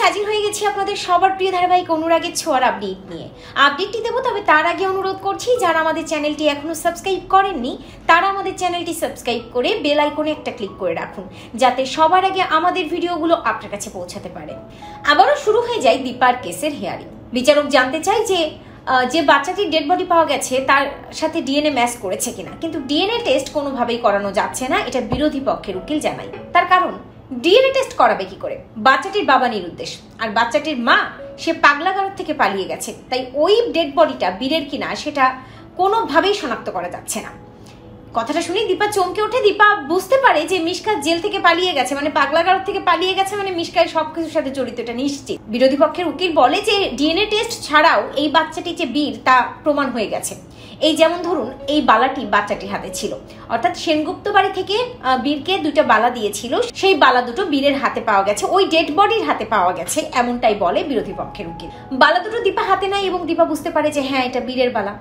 হাজির হয়ে গেছি আপনাদের সবার প্রিয় ধারাবাহিক অনুরাগের ছোঁয়ার আপডেট নিয়ে। আপডেটটি দেবো, তবে তার আগে অনুরোধ করছি যারা আমাদের চ্যানেলটি এখনো সাবস্ক্রাইব করেননি তারা আমাদের চ্যানেলটি সাবস্ক্রাইব করে বেল আইকনে একটা ক্লিক করে রাখুন, যাতে সবার আগে আমাদের ভিডিওগুলো আপনার কাছে পৌঁছাতে পারে। আবারও শুরু হয়ে যায় দীপার কেসের হিয়ারিং। বিচারক জানতে চায় যে বাচ্চাটির ডেড বডি পাওয়া গেছে তার সাথে ডিএনএ ম্যাচ করেছে কিনা, কিন্তু ডিএনএ টেস্ট কোনোভাবেই করানো যাচ্ছে না, এটা বিরোধী পক্ষের উকিল জানায়। তার কারণ ডিএনএ টেস্ট করাবে কি করে? বাচ্চাটির বাবা নিরুদ্দেশ, আর বাচ্চাটির মা সে পাগলাগারদ থেকে পালিয়ে গেছে, তাই ওই ডেড বডিটা বীরের কিনা সেটা কোনোভাবেই শনাক্ত করা যাচ্ছে না। কথাটা শুনে দীপা চমকে ওঠে। দীপা বুঝতে পারে যে মিশকা জেল থেকে পালিয়ে গেছে, মানে পাগলাগারদ থেকে পালিয়ে গেছে, মানে মিশকার সবকিছুর সাথে জড়িত, এটা নিশ্চিত। বিরোধী পক্ষের উকিল বলে যে ডিএনএ টেস্ট ছাড়াও এই বাচ্চাটি যে বীর তা প্রমাণ হয়ে গেছে। এই যেমন ধরুন এই বালাটি বাচ্চাটির হাতে ছিল, অর্থাৎ সেনগুপ্ত বাড়ি থেকে বীরকে দুইটা বালা দিয়েছিল, সেই বালা দুটো বীরের হাতে পাওয়া গেছে, ওই ডেড বডির হাতে পাওয়া গেছে, এমনটাই বলে বিরোধী পক্ষের উকিল। বালা দুটো দীপা হাতে নেয় এবং দীপা বুঝতে পারে যে হ্যাঁ এটা বীরের বালা।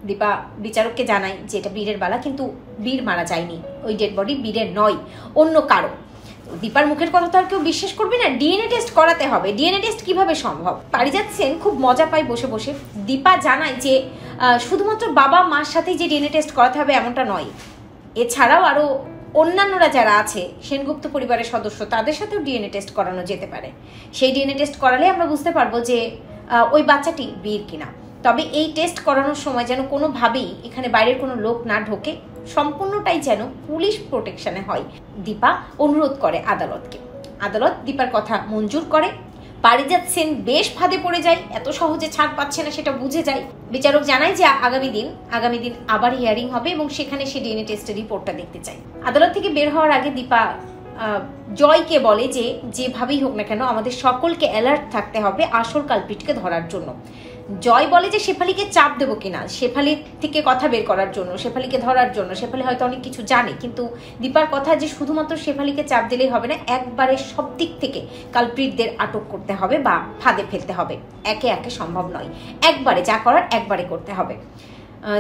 দীপা বিচারককে জানায় যে এটা বীরের বালা, কিন্তু বীর মারা যায়নি, ওই ডেড বডি বীরের নয়, অন্য কারো। দীপার মুখের কথা তো আর কেউ বিশ্বাস করবে না, ডিএনএ টেস্ট করাতে হবে। ডিএনএ টেস্ট কিভাবে সম্ভব? পারিজাত সেন খুব মজা পায় বসে বসে। দীপা জানায় যে শুধুমাত্র বাবা মার সাথেই যে ডিএনএ টেস্ট করাতে হবে এমনটা নয়, এছাড়াও আরো অন্যান্যরা যারা আছে সেনগুপ্ত পরিবারের সদস্য তাদের সাথেও ডিএনএ টেস্ট করানো যেতে পারে। সেই ডিএনএ টেস্ট করালে আমরা বুঝতে পারবো যে ওই বাচ্চাটি বীর কিনা। তবে এই টেস্ট করানোর সময় যেন কোনোভাবেই এখানে বাইরের কোনো লোক না ঢোকে, সম্পূর্ণটাই যেন পুলিশ প্রোটেকশনে হয়। দীপা অনুরোধ করে আদালতকে। আদালত দীপার কথা মঞ্জুর করে। পারিজাত সেন বেশ ফাঁদে পড়ে যায়, এত সহজে ছাড় পাচ্ছে না সেটা বুঝে যায়। বিচারক জানায় যে আগামী দিন আবার হিয়ারিং হবে এবং সেখানে সে ডিএনএ টেস্টের রিপোর্টটা দেখতে চায়। আদালত থেকে বের হওয়ার আগে দীপা জয়কে বলে যে যেভাবেই হোক না কেন আমাদের সকলকে অ্যালার্ট থাকতে হবে আসল কালপিটকে ধরার জন্য। জয় বলে যে শেফালিকে চাপ দেবো কিনা, শেফালি থেকে কথা বের করার জন্য, শেফালিকে ধরার জন্য। শেফালি হয়তো অনেক কিছু জানে, কিন্তু দীপার কথা যে শুধুমাত্র শেফালিকে চাপ দিলেই হবে না, একবারে সব দিক থেকে কালপ্রিটদের আটক করতে হবে বা ফাঁদে ফেলতে হবে। একে একে সম্ভব নয়, একবারে যা করার একবারে করতে হবে।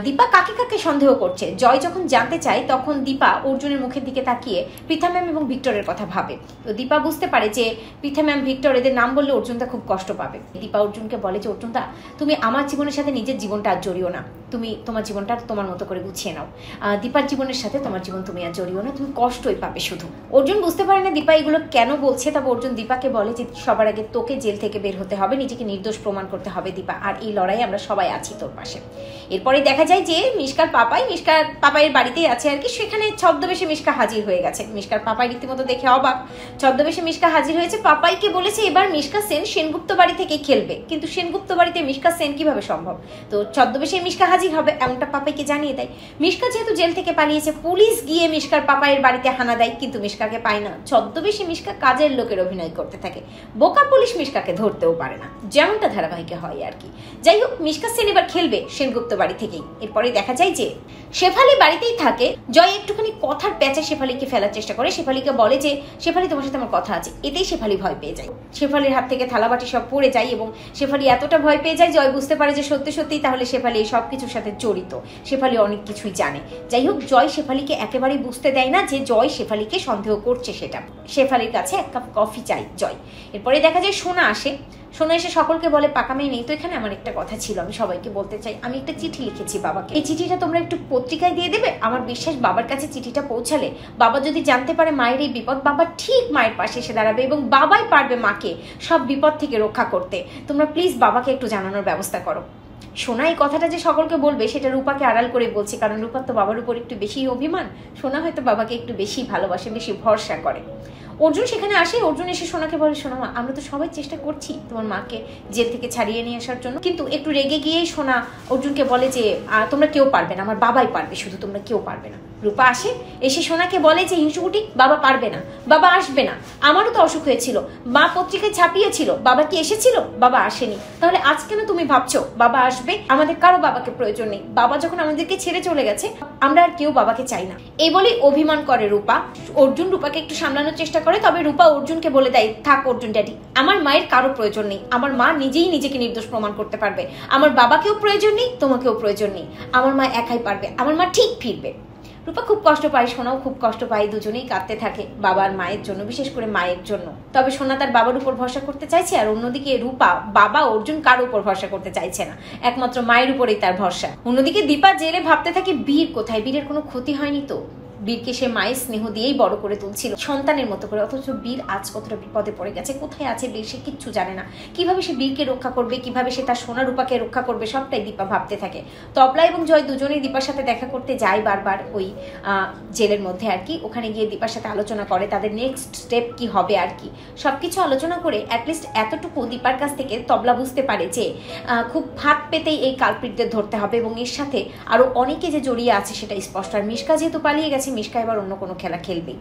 দীপা কাকে কাকে সন্দেহ করছে জয় যখন জানতে চায়, তখন দীপা অর্জুনের মুখের দিকে তাকিয়ে পৃথা ম্যাম এবং ভিক্টরের কথা ভাবে। তো দীপা বুঝতে পারে যে পৃথা ম্যাম ভিক্টর এদের নাম বললে অর্জুনদা খুব কষ্ট পাবে। দীপা অর্জুনকে বলে যে অর্জুনদা তুমি আমার জীবনের সাথে নিজের জীবনটা আর জড়িও না, তুমি তোমার জীবনটা তোমার মতো করে গুছিয়ে নাও। দীপার জীবনের সাথে তোমার জীবন তুমি আর জড়িও না, তুমি কষ্টই পাবে শুধু। অর্জুন বুঝতে পারে না দীপা এগুলো কেন বলছে, তবে অর্জুন দীপাকে বলে যে সবার আগে তোকে জেল থেকে বের হতে হবে, নিজেকে নির্দোষ প্রমাণ করতে হবে দীপা, আর এই লড়াই আমরা সবাই আছি তোর পাশে। এরপরে দেখা যায় যে মিশকার পাপাইয়ের বাড়িতেই আছে আর কি, সেখানে ছদ্মবেশে মিশকা হাজির হয়ে গেছে। মিশকার পাপাই রীতিমতো দেখে অবাক, ছদ্মবেশে মিশকা হাজির হয়েছে। পাপাইকে বলেছে এবার মিশকা সেন সেনগুপ্ত বাড়ি থেকে খেলবে, কিন্তু সেনগুপ্ত বাড়িতে মিশকা সেন কিভাবে সম্ভব? তো ছদ্মবেশে মিশকা হাজির হবে এমনটা পাপাইকে জানিয়ে দেয়। মিশকা যেহেতু জেল থেকে পালিয়েছে, পুলিশ গিয়ে মিশকার পাপাইয়ের বাড়িতে হানা দেয়, কিন্তু মিশকাকে পায় না। ছদ্মবেশে মিশকা কাজের লোকের অভিনয় করতে থাকে। বোকা পুলিশ মিশকাকে ধরতেও পারে না, যেমনটা ধারাবাহিকে হয় আর কি। যাই হোক, মিশকা সেন এবার খেলবে সেনগুপ্ত বাড়ি থেকেই। এরপরে দেখা যায় যে শেফালি বাড়িতেই থাকে। জয় একটুখানি কথার প্যাচে শেফালিকে ফেলার চেষ্টা করে। শেফালিকে বলে যে শেফালি তোমার সাথে আমার কথা আছে, এতেই শেফালি ভয় পেয়ে যায়। শেফালির হাত থেকে থালাবাটি সব পড়ে যায় এবং শেফালি এতটা ভয় পেয়ে যায়, জয় বুঝতে পারে যে সত্যি সত্যিই তাহলে শেফালি এই সব কিছুর সাথে জড়িত, শেফালি অনেক কিছুই জানে। যাই হোক, জয় শেফালিকে একেবারেই বুঝতে দেয় না যে জয় শেফালিকে সন্দেহ করছে। সেটা শেফালির কাছে এক কাপ কফি চাই জয়। এরপরে দেখা যায় সোনা আসে। সোনা এসে সকলকে বলে পাকা মেয়ে নেই তো এখানে, আমার একটা কথা ছিল আমি সবাইকে বলতে চাই। আমি একটা চিঠি লিখেছি বাবাকে, এই চিঠিটা তোমরা একটু পত্রিকায় দিয়ে দেবে। আমার বিশ্বাস বাবার কাছে চিঠিটা পৌঁছালে বাবা যদি জানতে পারে মায়ের এই বিপদ, বাবা ঠিক মায়ের পাশে এসে দাঁড়াবে এবং বাবাই পারবে মাকে সব বিপদ থেকে রক্ষা করতে। তোমরা প্লিজ বাবাকে একটু জানানোর ব্যবস্থা করো। সোনা এই কথাটা যে সকলকে বলবে সেটা রূপাকে আড়াল করে বলছে, কারণ রূপার তো বাবার উপর একটু বেশি অভিমান। সোনা হয়তো বাবাকে একটু বেশি ভালোবাসে, বেশি ভরসা করে। অর্জুন সেখানে আসে। অর্জুন এসে সোনাকে বলে সোনা মা আমরা তো সবাই চেষ্টা করছি তোমার মাকে জেল থেকে ছাড়িয়ে নিয়ে আসার জন্য, কিন্তু একটু রেগে গিয়েই সোনা অর্জুনকে বলে যে তোমরা কেউ পারবে না, আমার বাবাই পারবে, শুধু তোমরা কেউ পারবে না। রূপা আসে, এসে সোনাকে বলে যে হিংসুকুটি বাবা পারবে না, বাবা আসবে না, আমারও তো অসুখ হয়েছিল, মা পত্রিকায় ছাপিয়েছিল, বাবা কি এসেছিল? বাবা আসেনি, তাহলে আজ কেন তুমি ভাবছো বাবা আসবে? আমাদের কারো বাবাকে প্রয়োজন নেই, বাবা যখন আমাদেরকে ছেড়ে চলে গেছে আমরা আর কেউ বাবাকে চাই না। এই বলেই অভিমান করে রূপা। অর্জুন রূপাকে একটু সামলানোর চেষ্টা করে, তবে রূপা অর্জুনকে বলে দেয় থাক অর্জুন ড্যাডি, আমার মায়ের কারো প্রয়োজন নেই, আমার মা নিজেই নিজেকে নির্দোষ প্রমাণ করতে পারবে, আমার বাবাকেও প্রয়োজন নেই, তোমাকেও প্রয়োজন নেই, আমার মা একাই পারবে, আমার মা ঠিক ফিরবে। রূপা খুব কষ্ট পায়, সোনাও খুব কষ্ট পায়, দুজনেই কাঁদতে থাকে বাবার মায়ের জন্য, বিশেষ করে মায়ের জন্য। তবে সোনা তার বাবার উপর ভরসা করতে চাইছে, আর অন্যদিকে রূপা বাবা অর্জুন কারোর উপর ভরসা করতে চাইছে না, একমাত্র মায়ের উপরেই তার ভরসা। অন্যদিকে দীপা জেলে ভাবতে থাকে বীর কোথায়, বীরের কোনো ক্ষতি হয়নি তো, বীরকে সে মায়ের স্নেহ দিয়েই বড় করে তুলছিল সন্তানের মতো করে, অথচ বীর আজ কতটা বিপদে পড়ে গেছে, কোথায় আছে বীর সে কিচ্ছু জানে না। কিভাবে সে বীরকে রক্ষা করবে, কিভাবে সে তার সোনা রূপাকে রক্ষা করবে, সবটাই দীপা ভাবতে থাকে। তবলা এবং জয় দুজনেই দীপার সাথে দেখা করতে যায় বারবার ওই জেলের মধ্যে আর কি। ওখানে গিয়ে দীপার সাথে আলোচনা করে তাদের নেক্সট স্টেপ কি হবে আর কি, সবকিছু আলোচনা করে অ্যাটলিস্ট এতটুকু দীপার কাছ থেকে তবলা বুঝতে পারে যে খুব হাত পেতেই এই কালপিটদের ধরতে হবে, এবং এর সাথে আরো অনেকে যে জড়িয়ে আছে সেটা স্পষ্ট। আর মিশকা যেহেতু পালিয়ে গেছে, মিশকা এবার অন্য কোনো খেলা খেলবে।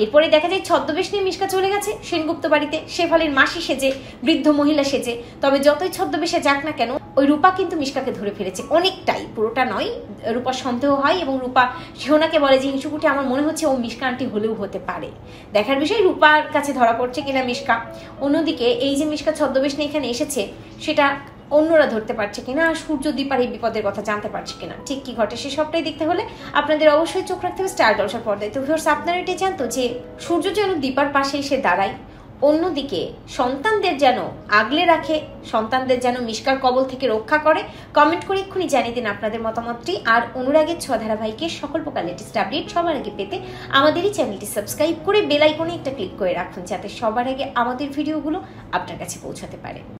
এরপরে দেখা যায় ছদ্মবেশ নিয়ে মিশকা চলে গেছে সেনগুপ্ত বাড়িতে, শেফালির মাসি সেজে, বৃদ্ধ মহিলা সেজে। তবে যতই ছদ্মবেশে যাক না কেন, ওই রূপা কিন্তু মিশকাকে ধরে ফেলেছে অনেকটাই, পুরোটা নয়। রূপার সন্দেহ হয় এবং রূপা সোনাকে বলে যে হিংসুকুটি আমার মনে হচ্ছে ও মিশকা আন্টি হলেও হতে পারে। দেখার বিষয় রূপার কাছে ধরা পড়ছে কিনা মিশকা। অন্যদিকে এই যে মিশকা ছদ্মবেশ নিয়ে এখানে এসেছে সেটা অন্যরা ধরতে পারছে কিনা, আর সূর্য দীপার এই বিপদের কথা জানতে পারছে কিনা, ঠিক কি ঘটে সে সবটাই দেখতে হলে আপনাদের অবশ্যই চোখ রাখতে হবে স্টার জলসার পর্দায়। তো ভিউয়ার্স, আপনারা এটাই জানতো যে সূর্য যেন দীপার পাশে এসে দাঁড়ায়, অন্যদিকে সন্তানদের যেন আগলে রাখে, সন্তানদের যেন মিশকার কবল থেকে রক্ষা করে। কমেন্ট করে এক্ষুনি জানিয়ে দিন আপনাদের মতামতটি। আর অনুরাগের ছোঁয়া ধারাবাহিকের সকল প্রকার লেটেস্ট আপডেট সবার আগে পেতে আমাদের এই চ্যানেলটি সাবস্ক্রাইব করে বেল আইকনে একটা ক্লিক করে রাখুন, যাতে সবার আগে আমাদের ভিডিওগুলো আপনার কাছে পৌঁছাতে পারে।